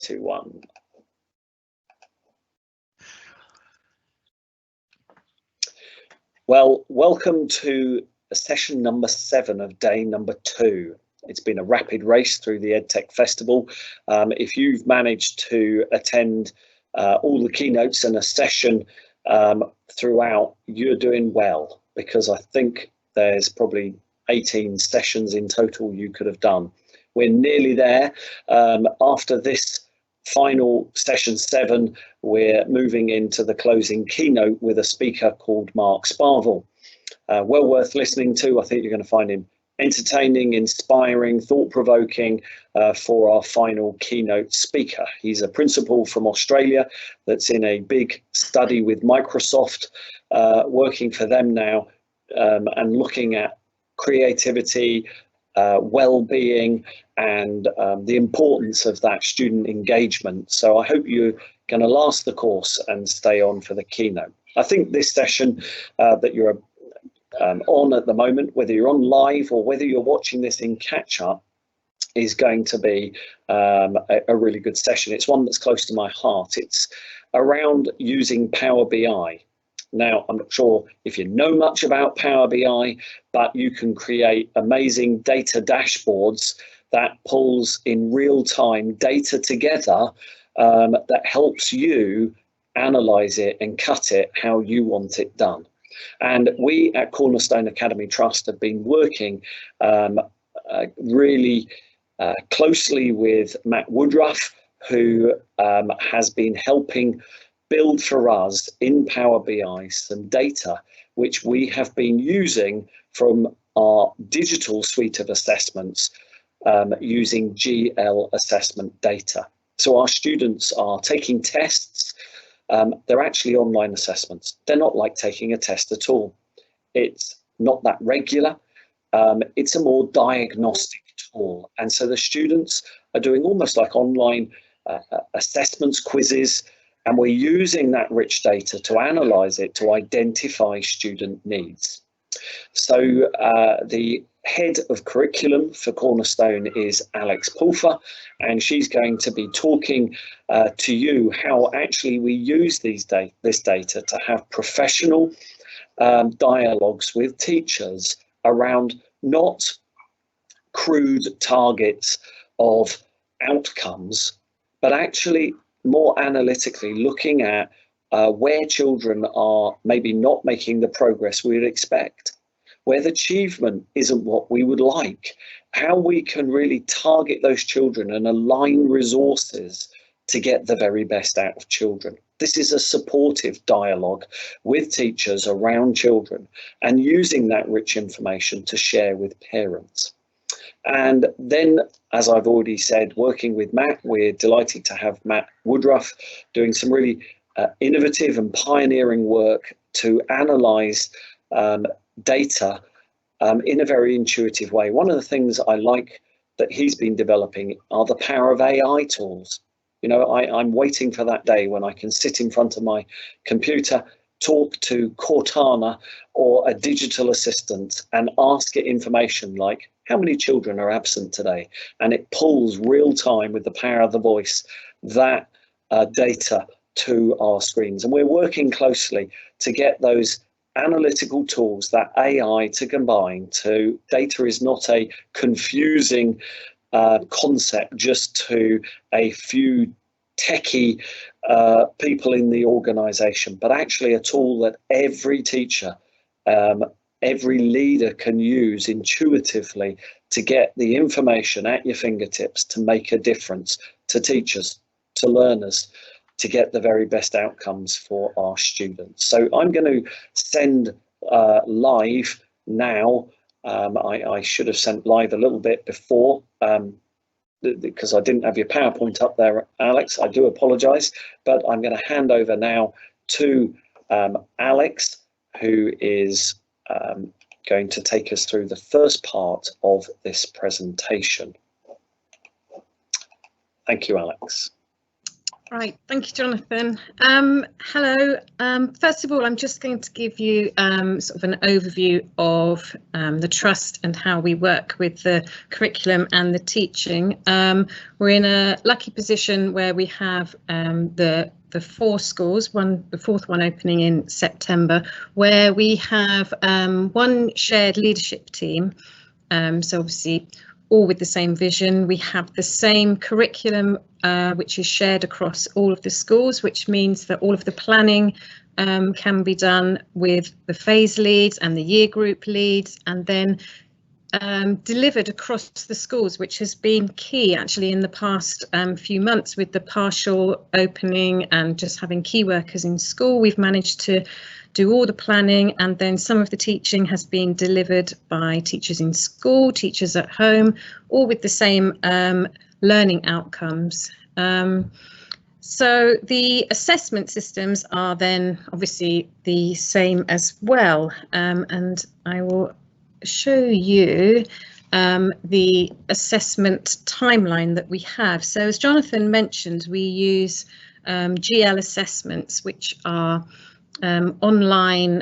2, 1. Well, welcome to session number 7 of day number 2. It's been a rapid race through the EdTech Festival. If you've managed to attend all the keynotes and a session throughout, you're doing well, because I think there's probably 18 sessions in total you could have done. We're nearly there. After this final session 7, we're moving into the closing keynote with a speaker called Mark Sparvel. Well worth listening to. I think you're going to find him entertaining, inspiring, thought-provoking for our final keynote speaker. He's a principal from Australia that's in a big study with Microsoft, working for them now, and looking at creativity, well-being, and the importance of that student engagement. So I hope you're going to last the course and stay on for the keynote. I think this session that you're on at the moment, whether you're on live or whether you're watching this in catch-up, is going to be a really good session. It's one that's close to my heart. It's around using PowerBi. Now, I'm not sure if you know much about PowerBi, but you can create amazing data dashboards that pulls in real time data together that helps you analyze it and cut it how you want it done. And we at Cornerstone Academy Trust have been working really closely with Matt Woodruff, who has been helping build for us in PowerBi some data which we have been using from our digital suite of assessments using GL assessment data. So our students are taking tests. They're actually online assessments. They're not like taking a test at all. It's not that regular. It's a more diagnostic tool. And so the students are doing almost like online assessments, quizzes, and we're using that rich data to analyze it to identify student needs. So the head of curriculum for Cornerstone is Alex Pulfer, and she's going to be talking to you how actually we use this data to have professional dialogues with teachers around not crude targets of outcomes, but actually more analytically looking at where children are maybe not making the progress we'd expect, where the achievement isn't what we would like, how we can really target those children and align resources to get the very best out of children. This is a supportive dialogue with teachers around children and using that rich information to share with parents. And then, as I've already said, working with Matt, we're delighted to have Matt Woodruff doing some really innovative and pioneering work to analyze data in a very intuitive way. One of the things I like that he's been developing are the power of AI tools. You know, I'm waiting for that day when I can sit in front of my computer, talk to Cortana or a digital assistant and ask it information like, how many children are absent today? And it pulls real time with the power of the voice that data to our screens. And we're working closely to get those analytical tools, that AI, to combine to data is not a confusing concept just to a few techie people in the organization, but actually a tool that every teacher, every leader can use intuitively to get the information at your fingertips to make a difference to teachers, to learners, to get the very best outcomes for our students. So I'm going to send live now. I should have sent live a little bit before because I didn't have your PowerPoint up there, Alex. I do apologize, but I'm going to hand over now to Alex, who is going to take us through the first part of this presentation. Thank you, Alex. Right, thank you, Jonathan. Hello. First of all, I'm just going to give you sort of an overview of the Trust and how we work with the curriculum and the teaching. We're in a lucky position where we have the 4 schools, the 4th one opening in September, where we have one shared leadership team. So obviously all with the same vision. We have the same curriculum which is shared across all of the schools, which means that all of the planning can be done with the phase leads and the year group leads, and then delivered across the schools, which has been key actually in the past few months with the partial opening and just having key workers in school. We've managed to do all the planning, and then some of the teaching has been delivered by teachers in school, teachers at home, all with the same learning outcomes. So the assessment systems are then obviously the same as well, and I will show you the assessment timeline that we have. So as Jonathan mentioned, we use GL assessments, which are online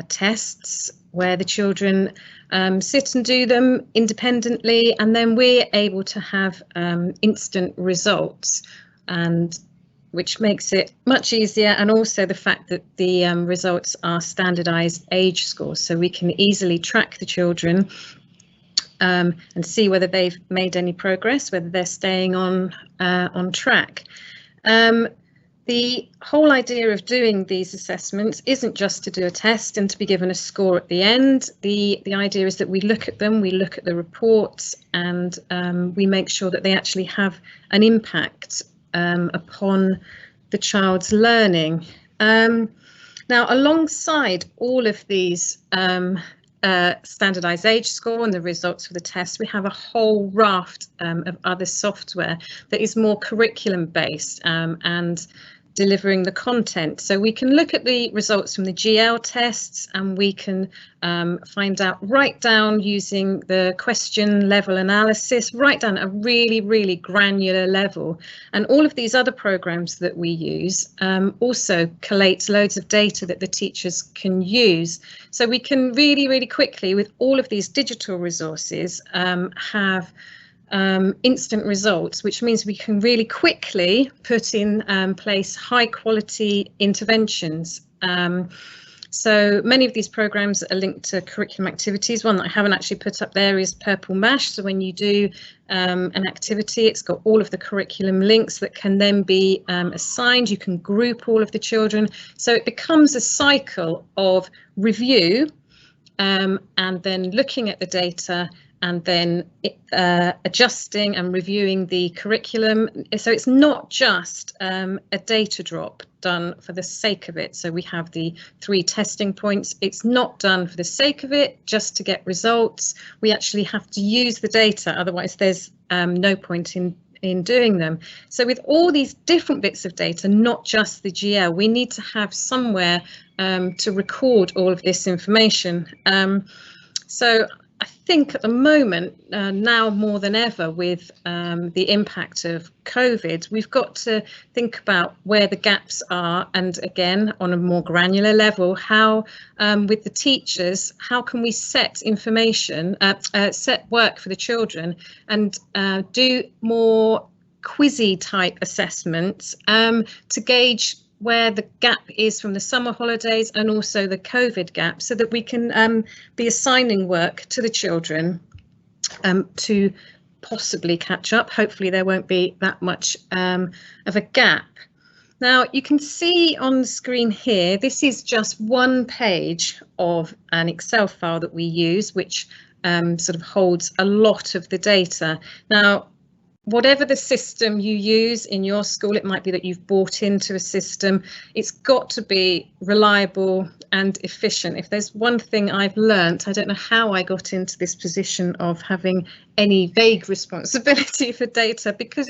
tests where the children sit and do them independently, and then we're able to have instant results, and which makes it much easier, and also the fact that the results are standardized age scores, so we can easily track the children and see whether they've made any progress, whether they're staying on track. The whole idea of doing these assessments isn't just to do a test and to be given a score at the end. The idea is that we look at them, we look at the reports, and we make sure that they actually have an impact upon the child's learning. Now, alongside all of these standardized age score and the results for the test, we have a whole raft of other software that is more curriculum based and delivering the content. So we can look at the results from the GL tests, and we can find out right down using the question level analysis, right down at a really, really granular level. And all of these other programs that we use also collate loads of data that the teachers can use. So we can really, really quickly, with all of these digital resources, have instant results, which means we can really quickly put in place high quality interventions. So many of these programs are linked to curriculum activities. One that I haven't actually put up there is Purple Mash. So when you do an activity, it's got all of the curriculum links that can then be assigned. You can group all of the children. So it becomes a cycle of review and then looking at the data, and then adjusting and reviewing the curriculum. So it's not just a data drop done for the sake of it. So we have the 3 testing points. It's not done for the sake of it, just to get results. We actually have to use the data, otherwise there's no point in doing them. So with all these different bits of data, not just the GL, we need to have somewhere to record all of this information. So I think at the moment, now more than ever, with the impact of COVID, we've got to think about where the gaps are, and again, on a more granular level, how with the teachers, how can we set information, set work for the children, and do more quizzy type assessments to gauge where the gap is from the summer holidays and also the COVID gap, so that we can be assigning work to the children to possibly catch up. Hopefully there won't be that much of a gap. Now you can see on the screen here, this is just one page of an Excel file that we use, which sort of holds a lot of the data. Now, whatever the system you use in your school, it might be that you've bought into a system, it's got to be reliable and efficient. If there's one thing I've learnt, I don't know how I got into this position of having any vague responsibility for data, because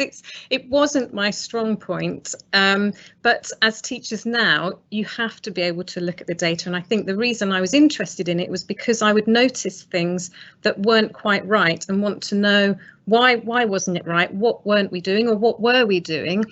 it wasn't my strong point. But as teachers now, you have to be able to look at the data. And I think the reason I was interested in it was because I would notice things that weren't quite right and want to know why wasn't it right? What weren't we doing, or what were we doing?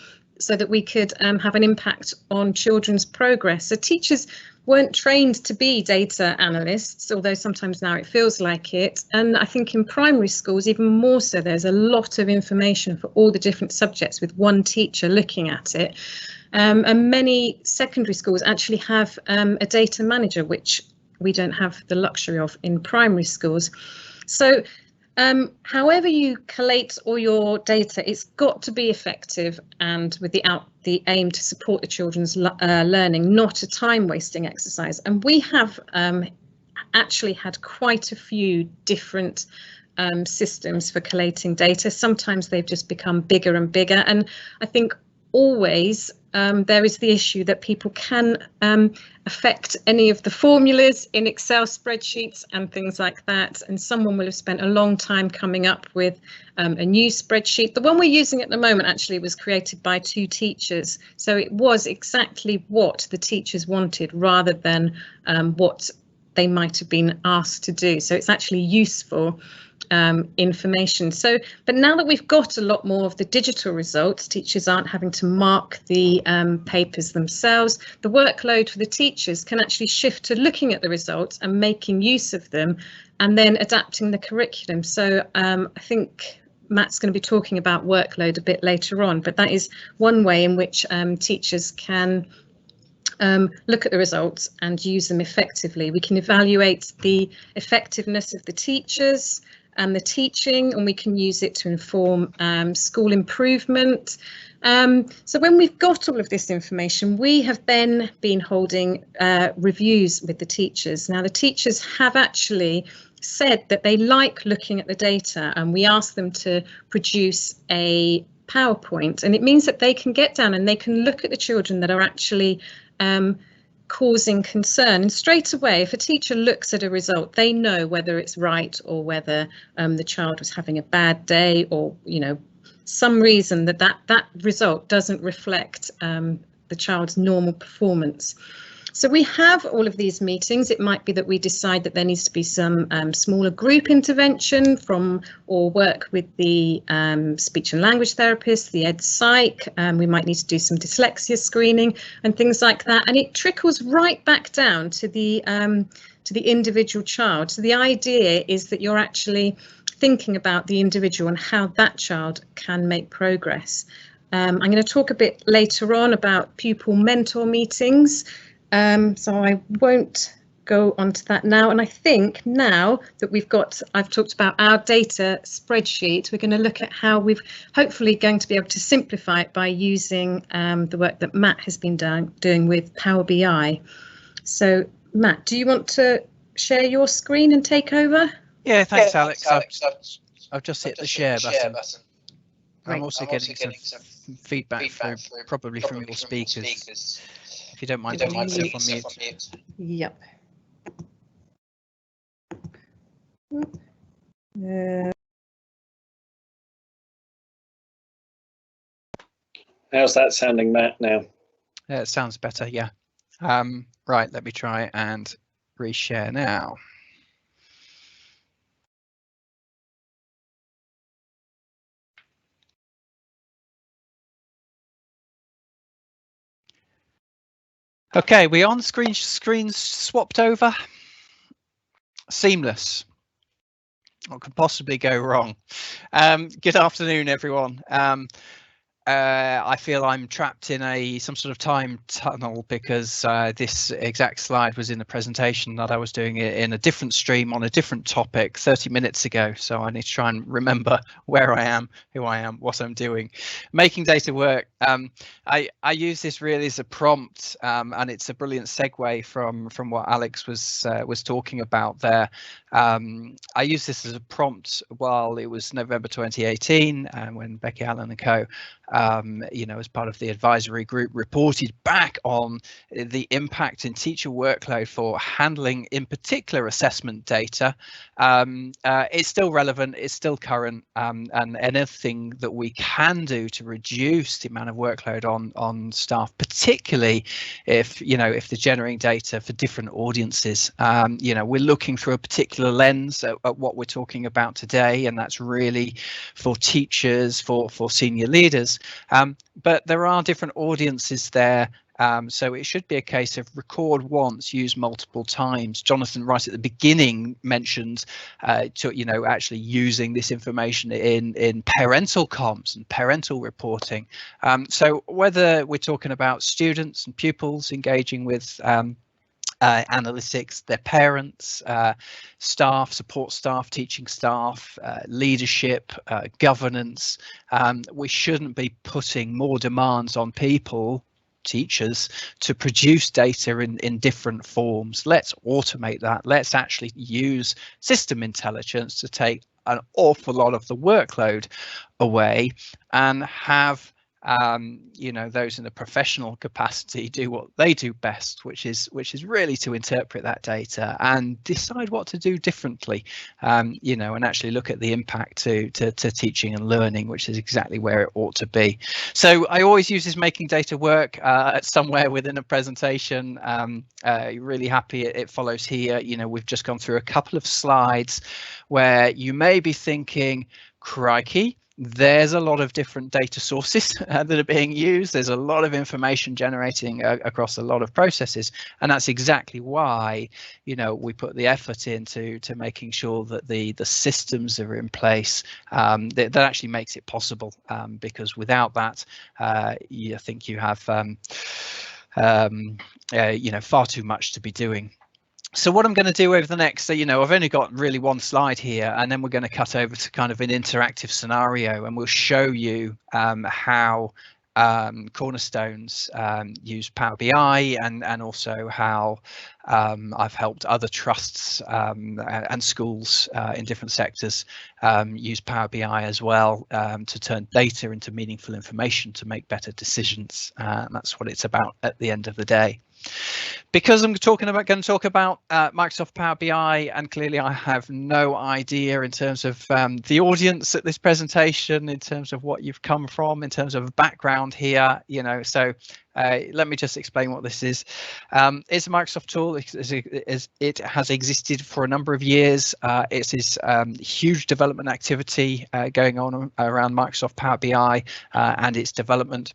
so that we could have an impact on children's progress. So teachers weren't trained to be data analysts, although sometimes now it feels like it. And I think in primary schools, even more so, there's a lot of information for all the different subjects with one teacher looking at it. And many secondary schools actually have a data manager, which we don't have the luxury of in primary schools. So however you collate all your data, it's got to be effective and with the aim to support the children's learning, not a time wasting exercise. And we have actually had quite a few different systems for collating data. Sometimes they've just become bigger and bigger. And I think always there is the issue that people can affect any of the formulas in Excel spreadsheets and things like that. And someone will have spent a long time coming up with a new spreadsheet. The one we're using at the moment actually was created by 2 teachers. So it was exactly what the teachers wanted rather than what they might have been asked to do. So it's actually useful information. So, but now that we've got a lot more of the digital results, teachers aren't having to mark the papers themselves. The workload for the teachers can actually shift to looking at the results and making use of them and then adapting the curriculum. So I think Matt's going to be talking about workload a bit later on, but that is one way in which teachers can look at the results and use them effectively. We can evaluate the effectiveness of the teachers and the teaching, and we can use it to inform school improvement. So when we've got all of this information, we have then been holding reviews with the teachers. Now, the teachers have actually said that they like looking at the data, and we ask them to produce a PowerPoint, and it means that they can get down and they can look at the children that are actually causing concern. And straight away, if a teacher looks at a result, they know whether it's right or whether the child was having a bad day, or, you know, some reason that result doesn't reflect the child's normal performance. So we have all of these meetings. It might be that we decide that there needs to be some smaller group intervention or work with the speech and language therapist, the ed psych. We might need to do some dyslexia screening and things like that. And it trickles right back down to the individual child. So the idea is that you're actually thinking about the individual and how that child can make progress. I'm going to talk a bit later on about pupil mentor meetings. So I won't go on to that now. And I think now that I've talked about our data spreadsheet, we're going to look at how we've hopefully going to be able to simplify it by using the work that Matt has been doing with PowerBi. So Matt, do you want to share your screen and take over? Yeah, thanks, Alex. I've just hit the share button. I'm also getting some feedback through, probably from your speakers. If you don't mind putting yourself on mute. Yep. How's that sounding, Matt, now? It sounds better, yeah. Right, let me try and reshare now. Okay, we on screens swapped over. Seamless. What could possibly go wrong? Good afternoon, everyone. I feel I'm trapped in some sort of time tunnel because this exact slide was in the presentation that I was doing in a different stream on a different topic 30 minutes ago. So I need to try and remember where I am, who I am, what I'm doing. Making data work. I use this really as a prompt, and it's a brilliant segue from what Alex was talking about there. I used this as a prompt while it was November 2018, when Becky Allen and co. As part of the advisory group, reported back on the impact in teacher workload for handling, in particular, assessment data. It's still relevant, it's still current, and anything that we can do to reduce the amount of workload on staff, particularly if they're generating data for different audiences. We're looking through a particular lens at what we're talking about today, and that's really for teachers, for senior leaders. But there are different audiences there. So it should be a case of record once, use multiple times. Jonathan, right at the beginning, mentioned actually using this information in parental comms and parental reporting. So whether we're talking about students and pupils engaging with analytics, their parents, staff, support staff, teaching staff, leadership, governance, we shouldn't be putting more demands on people, teachers, to produce data in different forms. Let's automate that. Let's actually use system intelligence to take an awful lot of the workload away and have those in a professional capacity do what they do best, which is really to interpret that data and decide what to do differently, and actually look at the impact to teaching and learning, which is exactly where it ought to be. So I always use this making data work somewhere within a presentation. Really happy it follows here. We've just gone through a couple of slides where you may be thinking, crikey, there's a lot of different data sources that are being used. There's a lot of information generating across a lot of processes, and that's exactly why we put the effort into making sure that the systems are in place that actually makes it possible, because without that I think you have far too much to be doing. So what I'm going to do over the next, I've only got really one slide here, and then we're going to cut over to kind of an interactive scenario, and we'll show you how Cornerstones use Power BI, and also how I've helped other trusts and schools in different sectors use Power BI as well to turn data into meaningful information to make better decisions. That's what it's about at the end of the day. Because I'm going to talk about Microsoft Power BI, and clearly I have no idea in terms of the audience at this presentation, in terms of what you've come from, in terms of background here, so let me just explain what this is. It's a Microsoft tool. It has existed for a number of years. It is huge development activity going on around Microsoft Power BI and its development.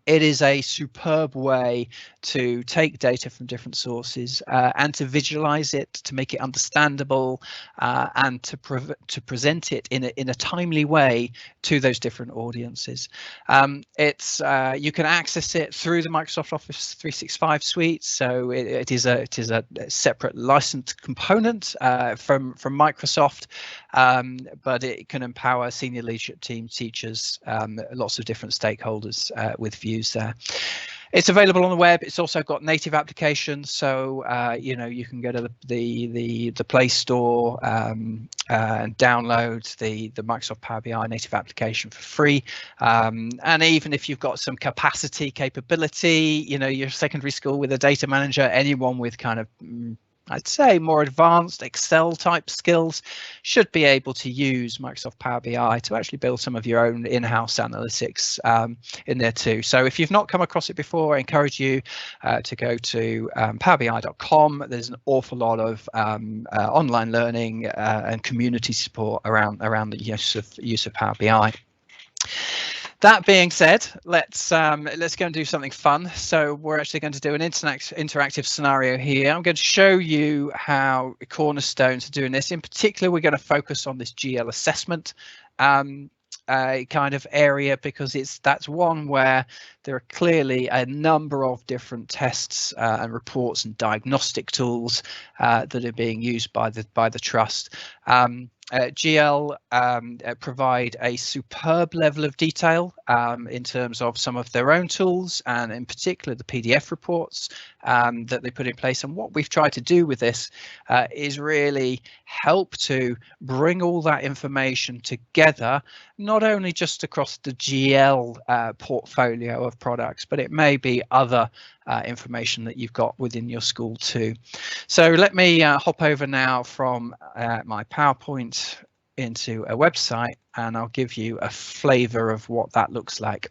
It is a superb way to take data from different sources and to visualize it, to make it understandable, and to present it in a timely way to those different audiences. You can access it through the Microsoft Office 365 suite, so it is a separate licensed component from Microsoft, but it can empower senior leadership teams, teachers, lots of different stakeholders with views there. It's available on the web. It's also got native applications, so you can go to the Play Store and download the Microsoft Power BI native application for free. And even if you've got some capability, your secondary school with a data manager, anyone with kind of I'd say more advanced Excel type skills should be able to use Microsoft Power BI to actually build some of your own in-house analytics in there too. So if you've not come across it before, I encourage you to go to powerbi.com. There's an awful lot of online learning and community support around the use of Power BI. That being said, let's go and do something fun. So we're actually going to do an interactive scenario here. I'm going to show you how Cornerstones are doing this. In particular, we're going to focus on this GL assessment kind of area, because that's one where there are clearly a number of different tests and reports and diagnostic tools that are being used by the trust. GL provide a superb level of detail in terms of some of their own tools, and in particular the PDF reports that they put in place. And what we've tried to do with this is really help to bring all that information together, not only just across the GL portfolio of products, but it may be other information that you've got within your school too. So let me hop over now from my PowerPoint into a website, and I'll give you a flavor of what that looks like.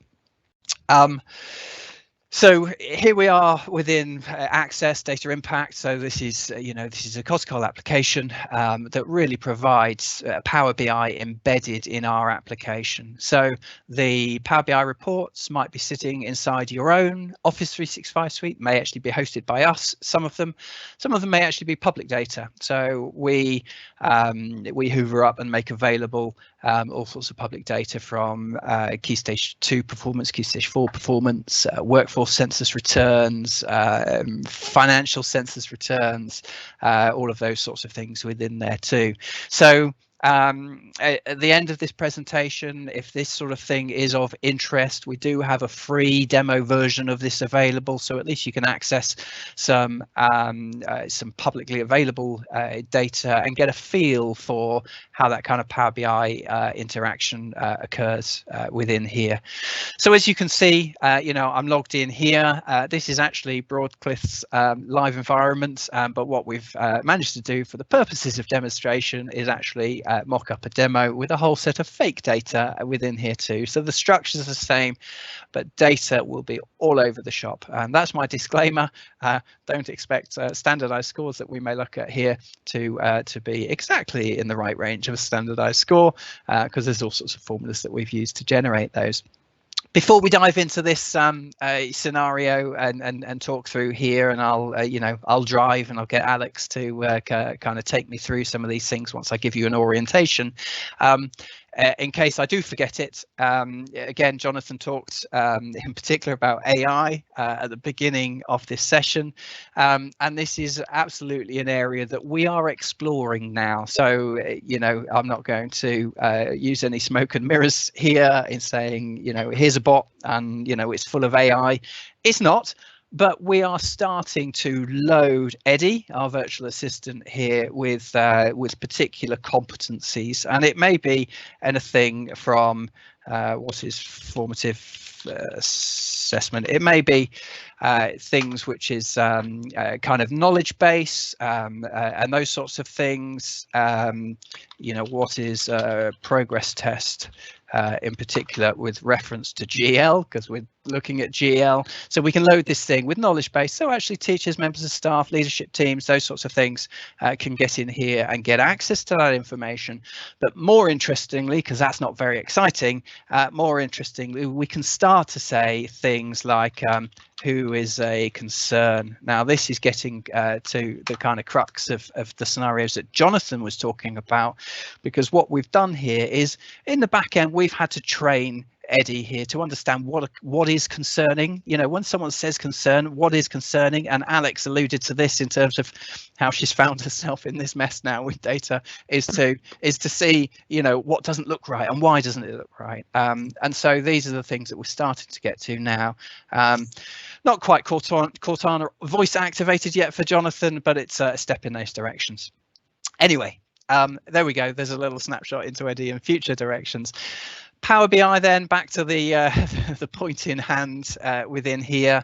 So here we are within Access Data Impact. So this is, this is a Coscol application that really provides Power BI embedded in our application. So the Power BI reports might be sitting inside your own Office 365 suite, may actually be hosted by us. Some of them may actually be public data. So we hoover up and make available all sorts of public data from Key Stage 2 performance, Key Stage 4 performance, workforce census returns, financial census returns, all of those sorts of things within there too. So at the end of this presentation, if this sort of thing is of interest, we do have a free demo version of this available, so at least you can access some publicly available data and get a feel for how that kind of Power BI interaction occurs within here. So as you can see, I'm logged in here. This is actually Broadcliffe's live environment, but what we've managed to do for the purposes of demonstration is actually mock up a demo with a whole set of fake data within here too. So the structure is the same, but data will be all over the shop. And that's my disclaimer. Don't expect standardized scores that we may look at here to be exactly in the right range of a standardized score, because there's all sorts of formulas that we've used to generate those. Before we dive into this scenario and talk through here, and I'll drive and I'll get Alex to kind of take me through some of these things once I give you an orientation. In case I do forget it, again, Jonathan talked in particular about AI at the beginning of this session, and this is absolutely an area that we are exploring now. So, I'm not going to use any smoke and mirrors here in saying, here's a bot and, it's full of AI. It's not. But we are starting to load Eddie, our virtual assistant, here with particular competencies, and it may be anything from what is formative assessment. It may be things which is kind of knowledge base and those sorts of things. What is a progress test? In particular with reference to GL, because we're looking at GL. So we can load this thing with knowledge base. So actually teachers, members of staff, leadership teams, those sorts of things can get in here and get access to that information. But more interestingly, because that's not very exciting, more interestingly, we can start to say things like who is a concern. Now, this is getting to the kind of crux of the scenarios that Jonathan was talking about, because what we've done here is in the back end, we've had to train Eddie here to understand what is concerning. When someone says concern, what is concerning? And Alex alluded to this in terms of how she's found herself in this mess now with data, is to see what doesn't look right and why doesn't it look right. And so these are the things that we're starting to get to now. Not quite Cortana voice activated yet for Jonathan, but it's a step in those directions. Anyway, there we go. There's a little snapshot into Eddie in future directions. Power BI then, back to the the point in hand within here.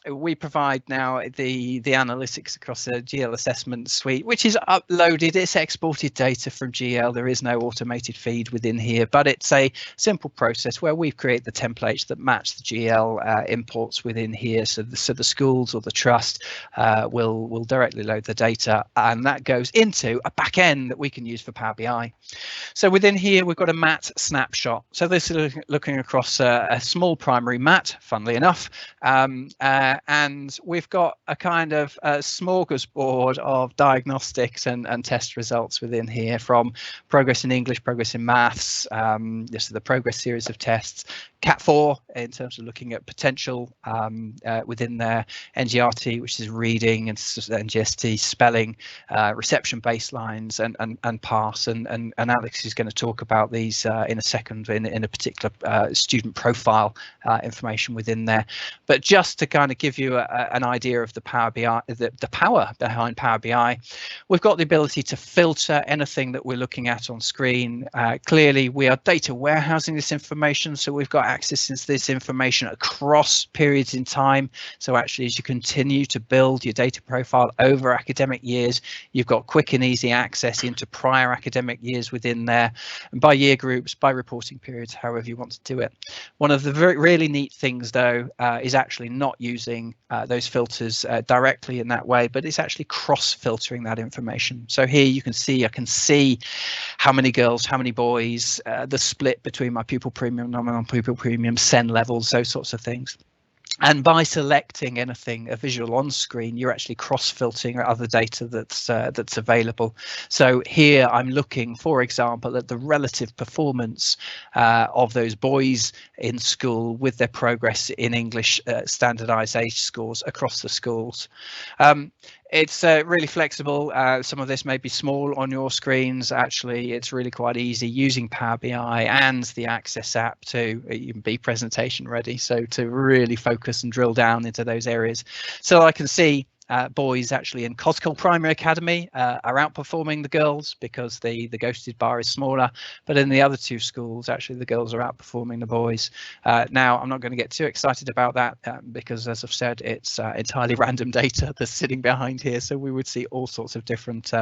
We provide now the analytics across the GL assessment suite, which is uploaded. It's exported data from GL. There is no automated feed within here, but it's a simple process where we've created the templates that match the GL imports within here. So the schools or the trust will directly load the data, and that goes into a back end that we can use for Power BI. So within here, we've got a MAT snapshot. So this is looking across a small primary MAT, funnily enough. And we've got a kind of smorgasbord of diagnostics and test results within here, from progress in English, progress in maths, this is the progress series of tests, Cat4 in terms of looking at potential within their NGRT, which is reading, and NGST spelling, reception baselines, and pass. And Alex is going to talk about these in a second in a particular student profile information within there. But just to kind of give you an idea of the Power BI, the power behind Power BI, we've got the ability to filter anything that we're looking at on screen. Clearly, we are data warehousing this information, so we've got access to this information across periods in time. So actually, as you continue to build your data profile over academic years, you've got quick and easy access into prior academic years within there, and by year groups, by reporting periods, however you want to do it. One of the really neat things, though, is actually not using those filters directly in that way, but it's actually cross-filtering that information. So here you can see, I can see how many girls, how many boys, the split between my pupil premium, non-pupil premium, SEN levels, those sorts of things. And by selecting anything, a visual on screen, you're actually cross-filtering other data that's available. So here I'm looking, for example, at the relative performance of those boys in school with their progress in English standardized age scores across the schools. It's really flexible. Some of this may be small on your screens. Actually, it's really quite easy using Power BI and the Access app to even be presentation ready. So to really focus and drill down into those areas. So I can see boys actually in Coscol Primary Academy are outperforming the girls because the ghosted bar is smaller, but in the other two schools actually the girls are outperforming the boys. Now I'm not going to get too excited about that because, as I've said, it's entirely random data that's sitting behind here, so we would see all sorts of different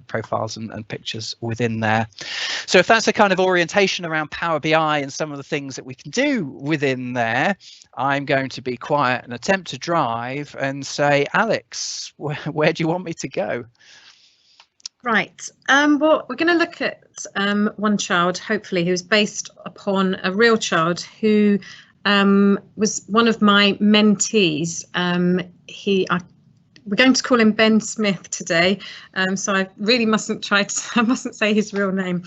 profiles and pictures within there. So if that's a kind of orientation around Power BI and some of the things that we can do within there, I'm going to be quiet and attempt to drive and say, Alex, where do you want me to go? Right. Well, we're going to look at one child, hopefully, who's based upon a real child who was one of my mentees. We're going to call him Ben Smith today, so I really mustn't say his real name.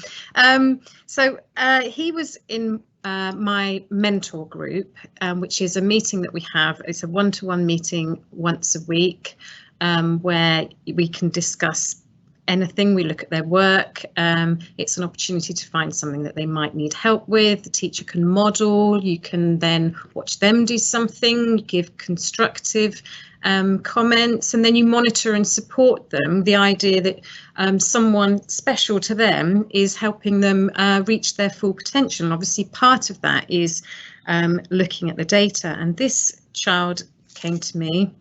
So he was in my mentor group, which is a meeting that we have. It's a one-to-one meeting once a week where we can discuss anything. We look at their work. It's an opportunity to find something that they might need help with. The teacher can model. You can then watch them do something, give constructive comments, and then you monitor and support them. The idea that someone special to them is helping them reach their full potential. And obviously part of that is looking at the data. And this child came to me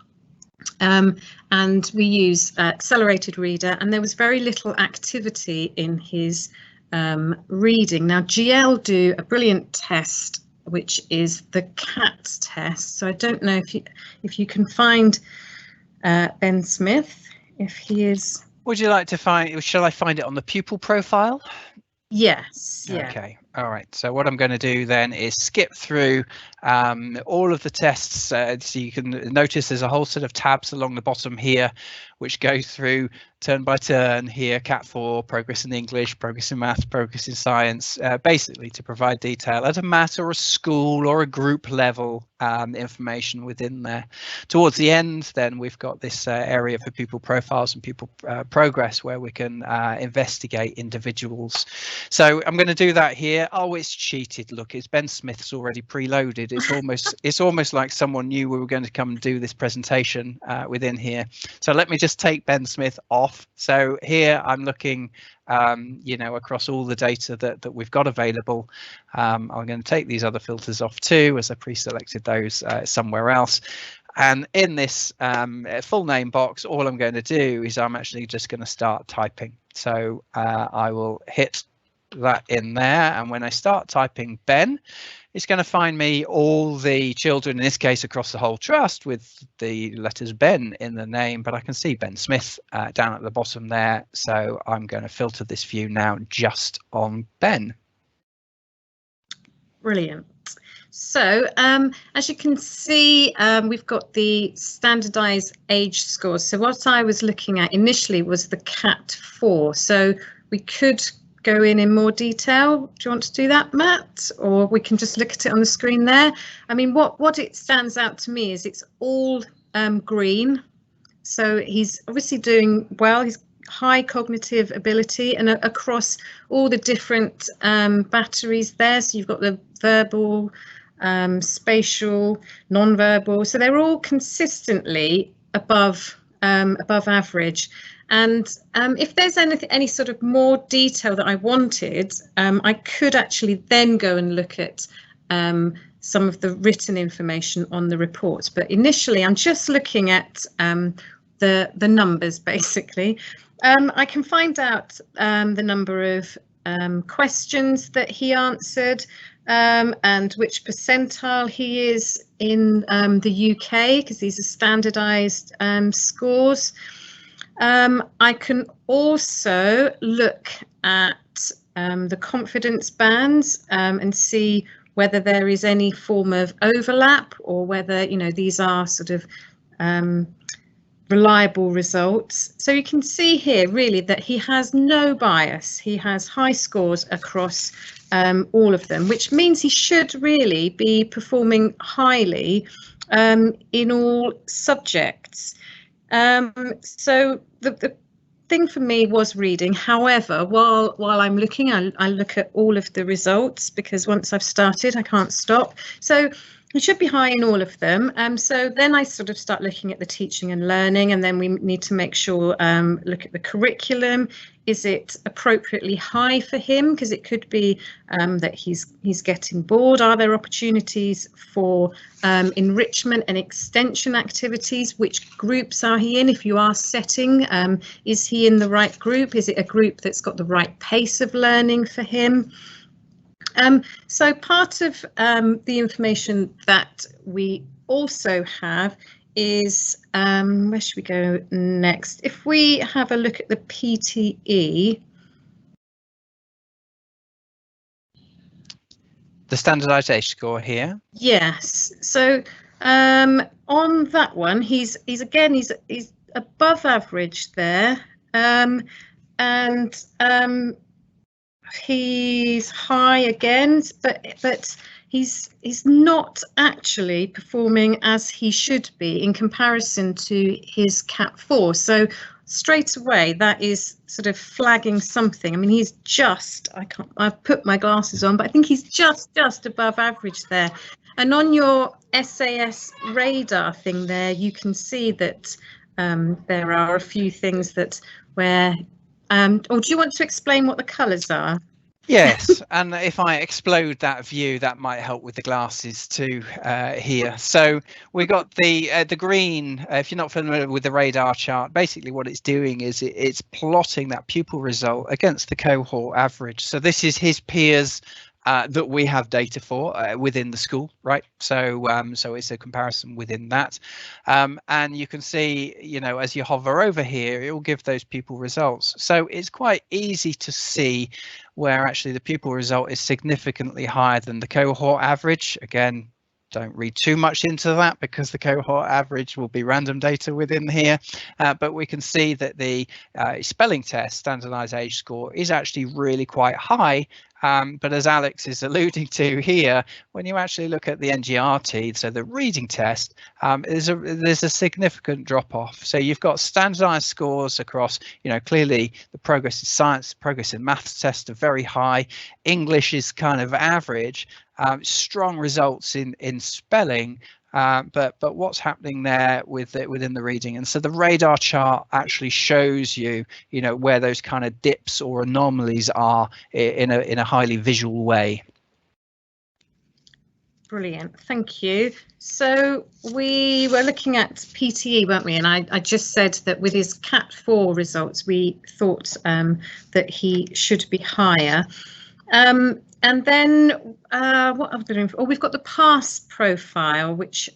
and we use accelerated reader, and there was very little activity in his reading. Now GL do a brilliant test, which is the CAT test. So I don't know if you can find Ben Smith, if he is. Would you like to find, shall I find it on the pupil profile? Yes. Yeah. Okay. All right. So what I'm going to do then is skip through all of the tests. So you can notice there's a whole set of tabs along the bottom here, which go through turn by turn here, Cat 4, progress in English, progress in maths, progress in science, basically to provide detail at a maths or a school or a group level information within there. Towards the end, then we've got this area for pupil profiles and pupil progress where we can investigate individuals. So I'm going to do that here. Oh, it's cheated. Look, it's Ben Smith's already preloaded. It's almost like someone knew we were going to come and do this presentation within here. So let me just take Ben Smith off. So here I'm looking across all the data that we've got available. I'm going to take these other filters off too, as I pre-selected those somewhere else. And in this full name box, all I'm going to do is I'm actually just going to start typing. So I will hit that in there, and when I start typing Ben, it's going to find me all the children, in this case across the whole trust, with the letters Ben in the name, but I can see Ben Smith down at the bottom there. So I'm going to filter this view now just on Ben. Brilliant. So as you can see, we've got the standardized age scores. So what I was looking at initially was the Cat 4. So we could go in more detail. Do you want to do that, Matt? Or we can just look at it on the screen there. I mean, what it stands out to me is it's all green. So he's obviously doing well. He's high cognitive ability, and across all the different batteries there. So you've got the verbal, spatial, non-verbal. So they're all consistently above average. And if there's any sort of more detail that I wanted, I could actually then go and look at some of the written information on the report. But initially, I'm just looking at the numbers, basically. I can find out the number of questions that he answered and which percentile he is in the UK, because these are standardised scores. I can also look at the confidence bands and see whether there is any form of overlap, or whether, you know, these are sort of reliable results. So you can see here really that he has no bias. He has high scores across all of them, which means he should really be performing highly in all subjects. So the thing for me was reading. However, while I'm looking, I look at all of the results, because once I've started, I can't stop. So it should be high in all of them. So then I sort of start looking at the teaching and learning, and then we need to make sure, look at the curriculum. Is it appropriately high for him? Because it could be that he's getting bored. Are there opportunities for enrichment and extension activities? Which groups are he in? If you are setting, is he in the right group? Is it a group that's got the right pace of learning for him? So part of the information that we also have is, where should we go next? If we have a look at the PTE. The standardisation score here. Yes. So on that one, he's above average there, and he's high again, but he's not actually performing as he should be in comparison to his Cat 4. So straight away that is sort of flagging something. I mean, he's just, I've put my glasses on, but I think he's just above average there. And on your SAS radar thing there, you can see that there are a few things that where or do you want to explain what the colours are? Yes, and if I explode that view, that might help with the glasses too here. So we got the green. If you're not familiar with the radar chart, basically what it's doing is it's plotting that pupil result against the cohort average. So this is his peers that we have data for within the school, right? So so it's a comparison within that, and you can see, you know, as you hover over here, it will give those pupil results. So it's quite easy to see where actually the pupil result is significantly higher than the cohort average. Again, don't read too much into that, because the cohort average will be random data within here, but we can see that the spelling test standardized age score is actually really quite high. But as Alex is alluding to here, when you actually look at the NGRT, so the reading test, there's a significant drop off. So you've got standardized scores across, you know, clearly the progress in science, progress in maths test are very high. English is kind of average. Strong results in spelling, but what's happening there within the reading? And so the radar chart actually shows you, you know, where those kind of dips or anomalies are in a highly visual way. Brilliant, thank you. So we were looking at PTE, weren't we? And I just said that with his Cat 4 results, we thought that he should be higher. And then what I've been doing, oh, we've got the pass profile, which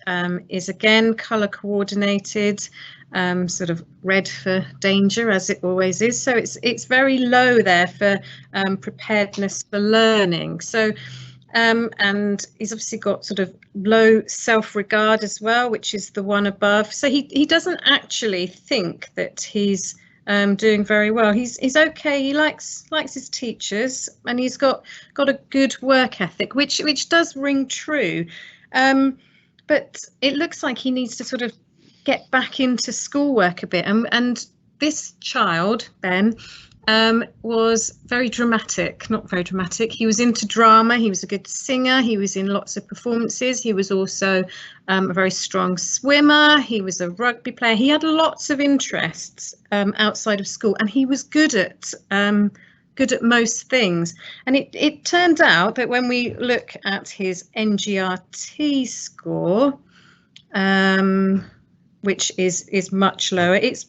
is again colour coordinated, sort of red for danger, as it always is. So it's very low there for preparedness for learning. So and he's obviously got sort of low self-regard as well, which is the one above. So he doesn't actually think that he's doing very well. He's okay. He likes his teachers, and he's got a good work ethic, which does ring true. But it looks like he needs to sort of get back into schoolwork a bit. And this child, Ben, was very dramatic, not very dramatic. He was into drama. He was a good singer. He was in lots of performances. He was also a very strong swimmer. He was a rugby player. He had lots of interests outside of school, and he was good at most things. And it turned out that when we look at his NGRT score, which is much lower. It's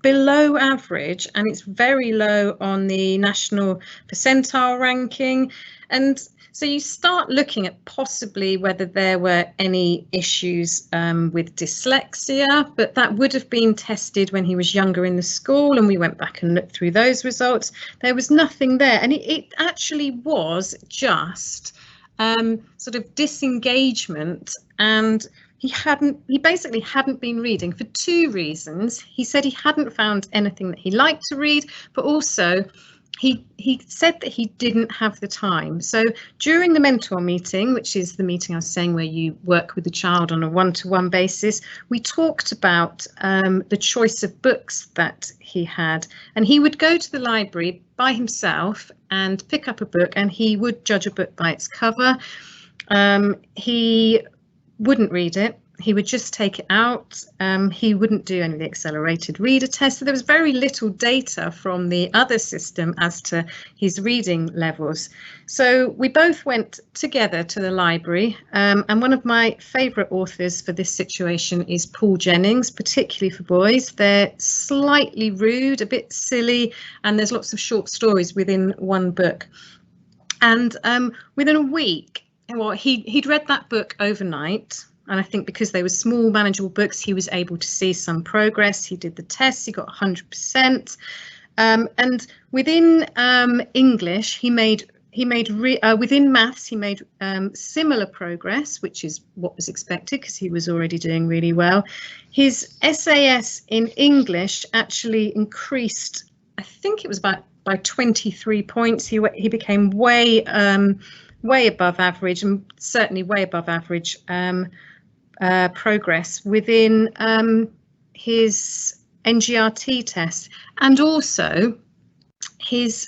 below average, and it's very low on the national percentile ranking. And so you start looking at possibly whether there were any issues with dyslexia, but that would have been tested when he was younger in the school, and we went back and looked through those results. There was nothing there, and it actually was just sort of disengagement, and he basically hadn't been reading for two reasons. He said he hadn't found anything that he liked to read, but also he said that he didn't have the time. So during the mentor meeting, which is the meeting I was saying where you work with the child on a one-to-one basis, we talked about the choice of books that he had, and he would go to the library by himself and pick up a book, and he would judge a book by its cover. He wouldn't read it. He would just take it out. He wouldn't do any of the accelerated reader tests. So there was very little data from the other system as to his reading levels. So we both went together to the library. And one of my favourite authors for this situation is Paul Jennings, particularly for boys. They're slightly rude, a bit silly, and there's lots of short stories within one book. And within a week, well, he'd read that book overnight, and I think because they were small, manageable books, he was able to see some progress. He did the tests, he got 100%. And within English, within maths, he made similar progress, which is what was expected because he was already doing really well. His SAS in English actually increased, I think it was by 23 points. He became way above average, and certainly way above average progress within his NGRT test, and also his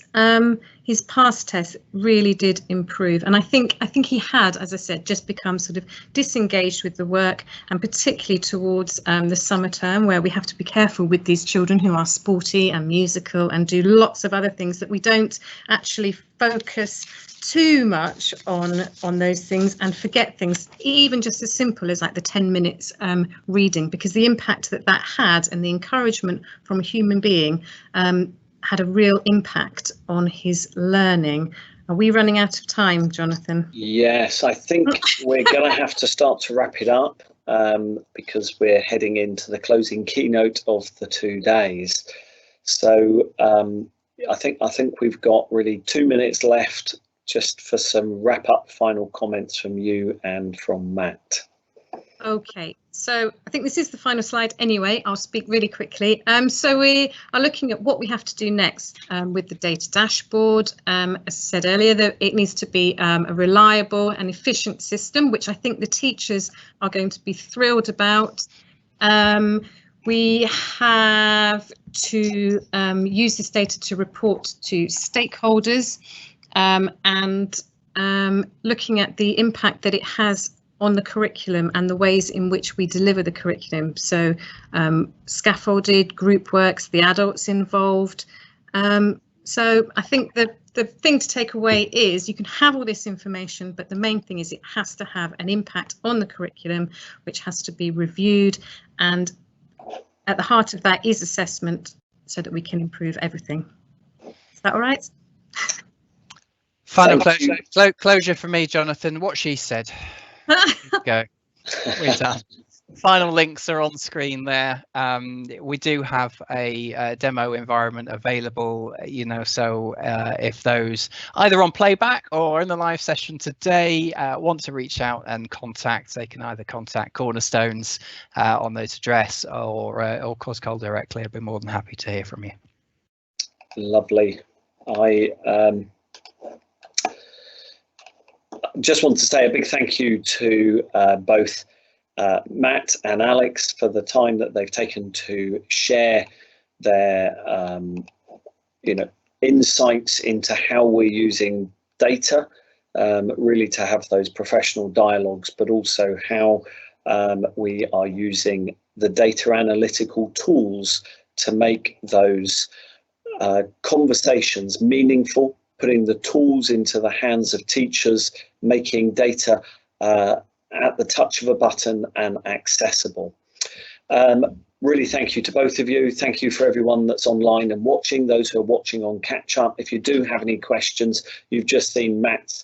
past test really did improve. And I think he had, as I said, just become sort of disengaged with the work, and particularly towards the summer term, where we have to be careful with these children who are sporty and musical and do lots of other things, that we don't actually focus too much on those things and forget things, even just as simple as like the 10 minutes reading, because the impact that had and the encouragement from a human being had a real impact on his learning. Are we running out of time, Jonathan? Yes, I think we're going to have to start to wrap it up because we're heading into the closing keynote of the 2 days. So I think we've got really 2 minutes left just for some wrap up final comments from you and from Matt. Okay, so I think this is the final slide anyway. I'll speak really quickly. So we are looking at what we have to do next with the data dashboard. As I said earlier, that it needs to be a reliable and efficient system, which I think the teachers are going to be thrilled about. We have to use this data to report to stakeholders and looking at the impact that it has on the curriculum and the ways in which we deliver the curriculum. So scaffolded, group works, the adults involved. So I think the thing to take away is you can have all this information, but the main thing is it has to have an impact on the curriculum, which has to be reviewed. And at the heart of that is assessment so that we can improve everything. Is that all right? Final closure for me, Jonathan. What she said. Go. We're done. Final links are on screen there. We do have a demo environment available, so if those either on playback or in the live session today want to reach out and contact, they can either contact Cornerstones on those address or Coscol directly. I'd be more than happy to hear from you. Lovely. I just want to say a big thank you to both Matt and Alex for the time that they've taken to share their insights into how we're using data, really to have those professional dialogues, but also how we are using the data analytical tools to make those conversations meaningful, putting the tools into the hands of teachers, making data at the touch of a button and accessible. Really thank you to both of you. Thank you for everyone that's online and watching, those who are watching on catch up. If you do have any questions, you've just seen Matt's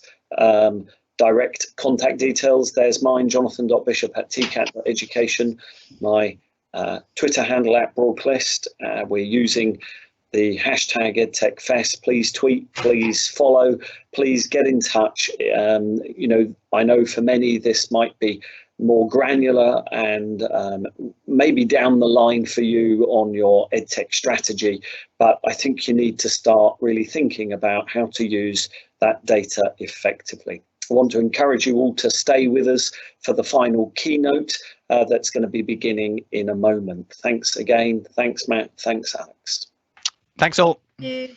direct contact details. There's mine, jonathan.bishop@tcat.education, my Twitter handle @Broadclist. We're using the hashtag EdTechFest. Please tweet, please follow, please get in touch. You know, I know for many this might be more granular and maybe down the line for you on your EdTech strategy, but I think you need to start really thinking about how to use that data effectively. I want to encourage you all to stay with us for the final keynote that's going to be beginning in a moment. Thanks again. Thanks, Matt. Thanks, Alex. Thanks all. Thank you.